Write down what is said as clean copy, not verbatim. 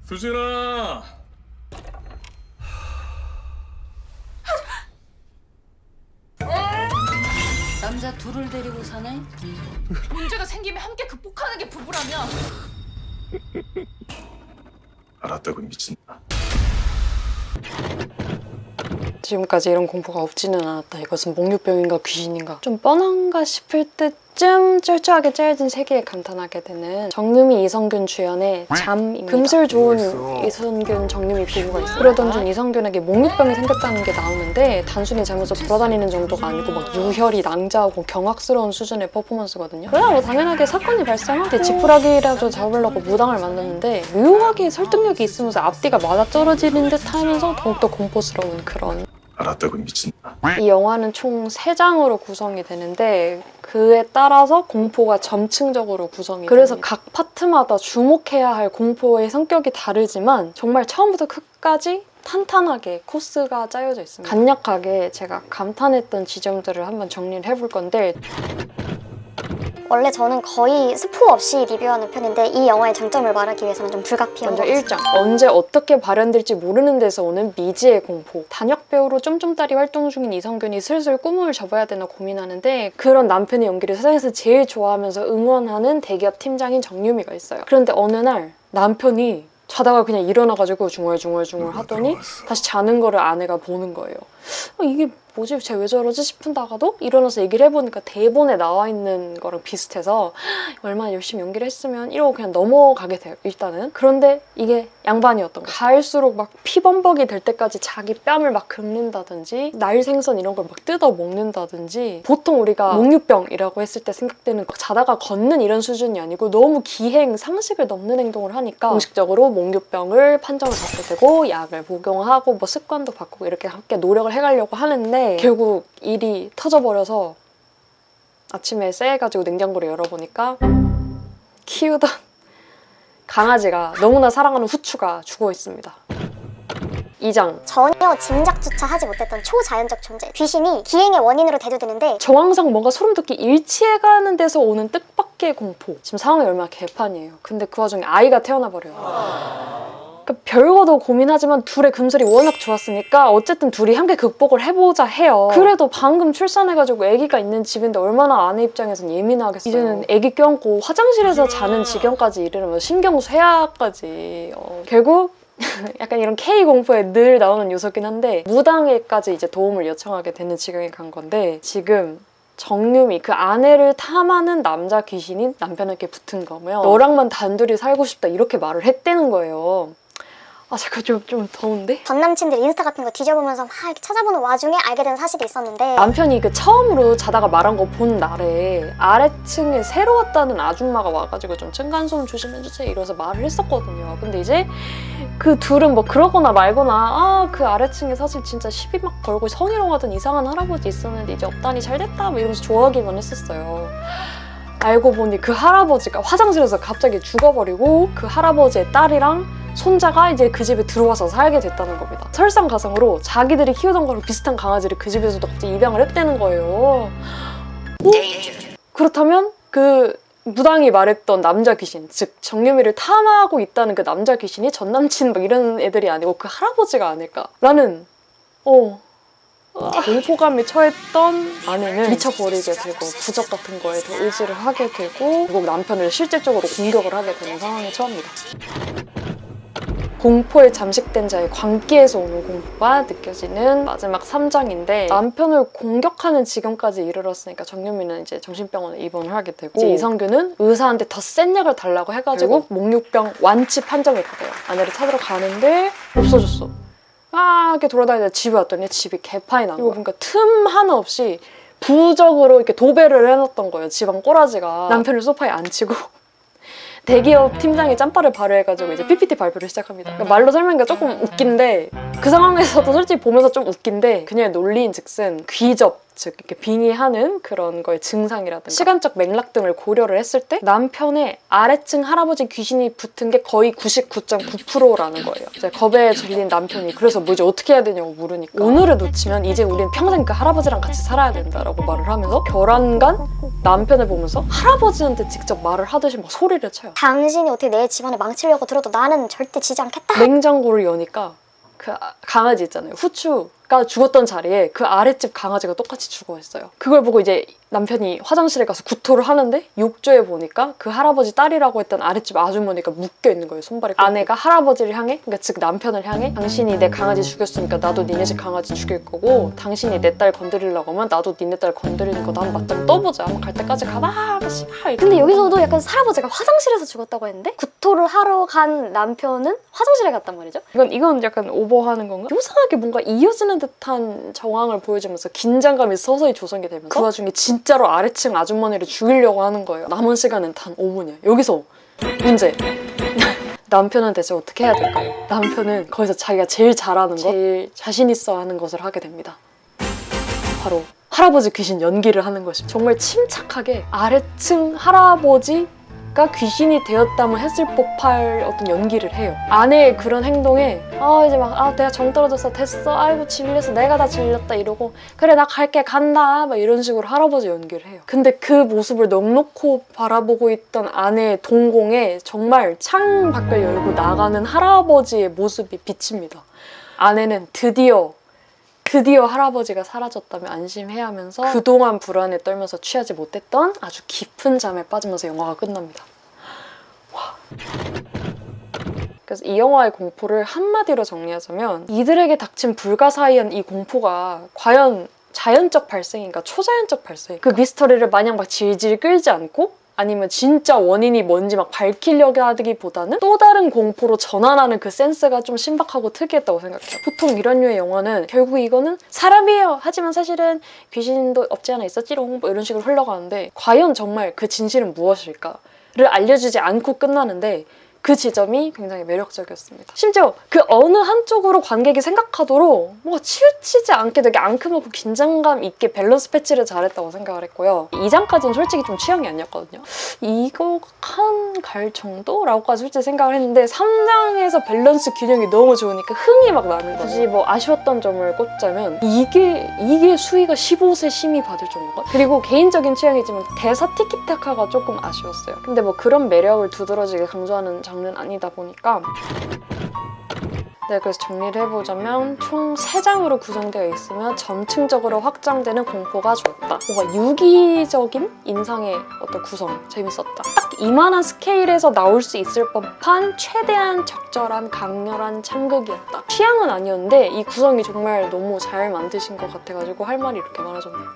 수진아! 남자 둘을 데리고 사네? 문제가 생기면 함께 극복하는 게 부부라면. 알았다고 미친다. 지금까지 이런 공포가 없지는 않았다. 이것은 목류병인가 귀신인가 좀 뻔한가 싶을 때쯤 쫄쫄하게 짜여진 세계에 감탄하게 되는 정유미, 이성균 주연의 잠입니다. 금슬 좋은 이성균, 정유미 부부가 있어요. 그러던 중 이성균에게 목류병이 생겼다는 게 나오는데 단순히 잠에서 돌아다니는 정도가 아니고 막 유혈이 낭자하고 경악스러운 수준의 퍼포먼스거든요. 그래 뭐 당연하게 사건이 발생하고 지푸라기라도 잡으려고 무당을 만났는데 묘하게 설득력이 있으면서 앞뒤가 맞아떨어지는 듯 하면서 더욱더 공포스러운 그런. 알았다고 미친다. 이 영화는 총 3장으로 구성이 되는데 그에 따라서 공포가 점층적으로 구성이 그래서 됩니다. 각 파트마다 주목해야 할 공포의 성격이 다르지만 정말 처음부터 끝까지 탄탄하게 코스가 짜여져 있습니다. 간략하게 제가 감탄했던 지점들을 한번 정리를 해볼 건데 원래 저는 거의 스포 없이 리뷰하는 편인데 이 영화의 장점을 말하기 위해서는 좀 불가피한 먼저 것 같습니다. 1장 언제 어떻게 발현될지 모르는 데서 오는 미지의 공포. 단역 배우로 쫌쫌따리 활동 중인 이성균이 슬슬 꿈을 접어야 되나 고민하는데 그런 남편의 연기를 세상에서 제일 좋아하면서 응원하는 대기업 팀장인 정유미가 있어요. 그런데 어느 날 남편이 자다가 그냥 일어나가지고 중얼중얼 하더니 다시 자는 거를 아내가 보는 거예요. 이게 뭐지? 쟤 왜 저러지? 싶은다가도 일어나서 얘기를 해보니까 대본에 나와 있는 거랑 비슷해서 얼마나 열심히 연기를 했으면 이러고 그냥 넘어가게 돼요, 일단은. 그런데 이게 양반이었던 거예요. 갈수록 막 피범벅이 될 때까지 자기 뺨을 막 긁는다든지 날 생선 이런 걸 막 뜯어 먹는다든지 보통 우리가 목류병이라고 했을 때 생각되는 막 자다가 걷는 이런 수준이 아니고 너무 기행, 상식을 넘는 행동을 하니까 공식적으로 목류병을 판정을 받게 되고 약을 복용하고 뭐 습관도 바꾸고 이렇게 함께 노력을 해가려고 하는데 결국 일이 터져버려서 아침에 쎄해가지고 냉장고를 열어보니까 키우던 강아지가 너무나 사랑하는 후추가 죽어 있습니다. 2장 전혀 짐작조차 하지 못했던 초자연적 존재 귀신이 기행의 원인으로 대두되는데 저 항상 뭔가 소름 돋게 일치해가는 데서 오는 뜻밖의 공포. 지금 상황이 얼마나 개판이에요. 근데 그 와중에 아이가 태어나버려요. 그러니까 별거도 고민하지만 둘의 금슬이 워낙 좋았으니까 어쨌든 둘이 함께 극복을 해보자 해요. 그래도 방금 출산해가지고 아기가 있는 집인데 얼마나 아내 입장에선 예민하겠어요. 이제는 아기 껴안고 화장실에서 자는 지경까지 이르려면 신경쇠약까지 결국 약간 이런 K-공포에 늘 나오는 요소긴 한데 무당에까지 이제 도움을 요청하게 되는 지경에 간 건데 지금 정유미, 그 아내를 탐하는 남자 귀신이 남편에게 붙은 거며 너랑만 단둘이 살고 싶다 이렇게 말을 했다는 거예요. 아 잠깐 좀 더운데? 전 남친들 인스타 같은 거 뒤져보면서 막 이렇게 찾아보는 와중에 알게 된 사실이 있었는데 남편이 그 처음으로 자다가 말한 거 본 날에 아래층에 새로 왔다는 아줌마가 와가지고 좀 층간소음 조심해주세요 이러면서 말을 했었거든요. 근데 이제 그 둘은 뭐 그러거나 말거나 그 아래층에 사실 진짜 시비 막 걸고 성희롱하던 이상한 할아버지 있었는데 이제 없다니 잘됐다 뭐 이러면서 좋아하기만 했었어요. 알고 보니 그 할아버지가 화장실에서 갑자기 죽어버리고 그 할아버지의 딸이랑 손자가 이제 그 집에 들어와서 살게 됐다는 겁니다. 설상가상으로 자기들이 키우던 거랑 비슷한 강아지를 그 집에서도 갑자기 입양을 했다는 거예요. 그렇다면 그 무당이 말했던 남자 귀신, 즉 정유미를 탐하고 있다는 그 남자 귀신이 전 남친 막 이런 애들이 아니고 그 할아버지가 아닐까라는 공포감에 처했던 아내는 미쳐버리게 되고 부적 같은 거에 더 의지를 하게 되고 결국 남편을 실질적으로 공격을 하게 되는 상황에 처합니다. 공포에 잠식된 자의 광기에서 오는 공포가 느껴지는 마지막 3장인데 남편을 공격하는 지경까지 이르렀으니까 정유미는 이제 정신병원에 입원을 하게 되고 이제 이성균은 의사한테 더 센 약을 달라고 해가지고 목류병 완치 판정이 받아요. 아내를 찾으러 가는데 없어졌어. 이렇게 돌아다니다가 집에 왔더니 집이 개판이 난 거야. 그러니까 틈 하나 없이 부적으로 이렇게 도배를 해놨던 거예요. 집안 꼬라지가. 남편을 소파에 앉히고 대기업 팀장이 짬바를 발휘해가지고 이제 PPT 발표를 시작합니다. 그러니까 말로 설명하기가 조금 웃긴데 그 상황에서도 솔직히 보면서 좀 웃긴데 그녀의 논리인 즉슨 귀접, 즉 이렇게 빙의하는 그런 거의 증상이라든가 시간적 맥락 등을 고려를 했을 때 남편의 아래층 할아버지 귀신이 붙은 게 거의 99.9%라는 거예요. 이제 겁에 질린 남편이 그래서 뭐 이제 어떻게 해야 되냐고 물으니까 오늘을 놓치면 이제 우린 평생 그 할아버지랑 같이 살아야 된다라고 말을 하면서 결혼간 남편을 보면서 할아버지한테 직접 말을 하듯이 막 소리를 쳐요. 당신이 어떻게 내 집안을 망치려고 들어도 나는 절대 지지 않겠다. 냉장고를 여니까 그 강아지 있잖아요. 후추가 죽었던 자리에 그 아랫집 강아지가 똑같이 죽어 있어요. 그걸 보고 이제 남편이 화장실에 가서 구토를 하는데 욕조에 보니까 그 할아버지 딸이라고 했던 아랫집 아주머니가 묶여 있는 거예요. 손발이. 아내가 할아버지를 향해, 그러니까 즉 남편을 향해 당신이 내 강아지 죽였으니까 나도 니네 집 강아지 죽일 거고 당신이 내 딸 건드리려고 하면 나도 니네 딸 건드리는 거다. 한번 맞짱 떠보자. 한번 갈 때까지 가봐. 근데 여기서도 약간 할아버지가 화장실에서 죽었다고 했는데 구토를 하러 간 남편은 화장실에 갔단 말이죠. 이건 약간 오버하는 건가? 요상하게 뭔가 이어지는 듯한 정황을 보여주면서 긴장감이 서서히 조성이 되면서 그 와중에 진짜로 아래층 아주머니를 죽이려고 하는 거예요. 남은 시간은 단 5분이야. 여기서 문제. 남편은 대체 어떻게 해야 될까요? 남편은 거기서 자기가 제일 잘하는 것, 제일 자신 있어 하는 것을 하게 됩니다. 바로 할아버지 귀신 연기를 하는 것입니다. 정말 침착하게 아래층 할아버지가 귀신이 되었다면 했을 법할 어떤 연기를 해요. 아내의 그런 행동에 이제 막 내가 정 떨어졌어 됐어 아이고 질렸어 내가 다 질렸다 이러고 그래 나 갈게 간다 막 이런 식으로 할아버지 연기를 해요. 근데 그 모습을 넋놓고 바라보고 있던 아내의 동공에 정말 창 밖을 열고 나가는 할아버지의 모습이 비칩니다. 아내는 드디어 할아버지가 사라졌다며 안심해야 하면서 그동안 불안에 떨면서 취하지 못했던 아주 깊은 잠에 빠지면서 영화가 끝납니다. 와. 그래서 이 영화의 공포를 한마디로 정리하자면 이들에게 닥친 불가사의한 이 공포가 과연 자연적 발생인가 초자연적 발생? 그 미스터리를 마냥 막 질질 끌지 않고 아니면 진짜 원인이 뭔지 막 밝히려고 하기보다는 또 다른 공포로 전환하는 그 센스가 좀 신박하고 특이했다고 생각해요. 보통 이런 류의 영화는 결국 이거는 사람이에요. 하지만 사실은 귀신도 없지 않아 있었지롱 뭐 이런 식으로 흘러가는데 과연 정말 그 진실은 무엇일까를 알려주지 않고 끝나는데 그 지점이 굉장히 매력적이었습니다. 심지어 그 어느 한쪽으로 관객이 생각하도록 뭔가 치우치지 않게 되게 앙큼하고 긴장감 있게 밸런스 패치를 잘했다고 생각을 했고요. 2장까지는 솔직히 좀 취향이 아니었거든요. 이거 한 갈 정도라고까지 솔직히 생각을 했는데 3장에서 밸런스 균형이 너무 좋으니까 흥이 막 나는 거예요. 굳이 뭐 아쉬웠던 점을 꼽자면 이게 수위가 15세 심의 받을 정도인가? 그리고 개인적인 취향이지만 대사 티키타카가 조금 아쉬웠어요. 근데 뭐 그런 매력을 두드러지게 강조하는 장르는 아니다 보니까 네, 그래서 정리를 해보자면 총 3장으로 구성되어 있으며 점층적으로 확장되는 공포가 좋았다. 뭔가 유기적인 인상의 어떤 구성, 재밌었다. 딱 이만한 스케일에서 나올 수 있을 법한 최대한 적절한 강렬한 참극이었다. 취향은 아니었는데 이 구성이 정말 너무 잘 만드신 것 같아가지고 할 말이 이렇게 많아졌네요.